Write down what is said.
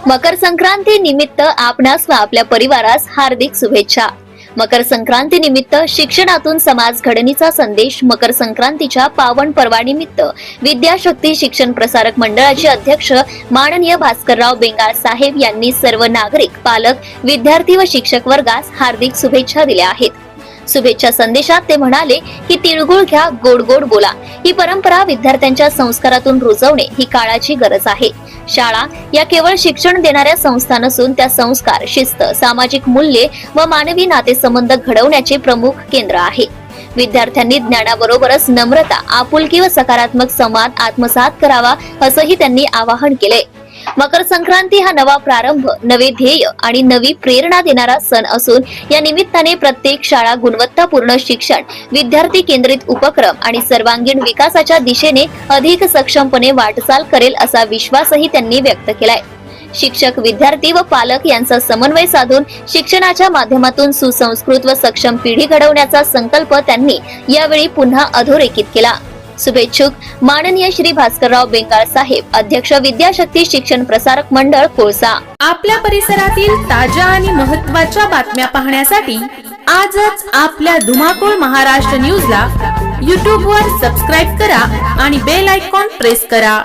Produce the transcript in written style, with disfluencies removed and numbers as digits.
मकर संक्रांती निमित्त आपणास व आपल्या परिवारास हार्दिक शुभेच्छा। मकर संक्रांती निमित्त शिक्षणातून समाज घडणीचा संदेश। मकर संक्रांतीच्या पावन पर्वानिमित्त विद्याशक्ती शिक्षण प्रसारक मंडळाचे अध्यक्ष माननीय भास्करराव बेंगाळ साहेब यांनी सर्व नागरिक, पालक, विद्यार्थी व शिक्षक वर्गास हार्दिक शुभेच्छा दिल्या आहेत। शुभेच्छा संदेशात ते म्हणाले की तिळगुळ घ्या, गोड गोड बोला ही परंपरा विद्यार्थ्यांच्या संस्कारातून रुजवणे ही काळाची गरज आहे। शाळा या केवळ शिक्षण देणाऱ्या संस्था नसून त्या संस्कार, शिस्त, सामाजिक मूल्ये व मानवी नातेसंबंध घडवण्याचे प्रमुख केंद्र आहे। विद्यार्थ्यांनी ज्ञानाबरोबरच नम्रता, आपुलकी व सकारात्मक संवाद आत्मसात करावा असंही त्यांनी आवाहन केले। मकर संक्रांती हा नवा प्रारंभ, नवे ध्येय आणि नवी प्रेरणा देणारा सण असून या निमित्ताने प्रत्येक शाळा गुणवत्तापूर्ण शिक्षण, विद्यार्थी केंद्रित उपक्रम आणि सर्वांगीण विकासाच्या दिशेने अधिक सक्षमपणे वाटचाल करेल असा विश्वासही त्यांनी व्यक्त केलाय। शिक्षक, विद्यार्थी व पालक यांचा समन्वय साधून शिक्षणाच्या माध्यमातून सुसंस्कृत व सक्षम पिढी घडवण्याचा संकल्प त्यांनी यावेळी पुन्हा अधोरेखित केला। शुभेच्छुक माननीय श्री भास्करराव बेंगाळ साहेब, अध्यक्ष विद्याशक्ती शिक्षण प्रसारक मंडळ कोळसा। आपल्या परिसरातील ताज्या आणि महत्त्वाच्या बातम्या पाहण्यासाठी आजच आपल्या धुमाकूळ महाराष्ट्र न्यूजला YouTube वर सबस्क्राईब करा आणि बेल आयकॉन प्रेस करा।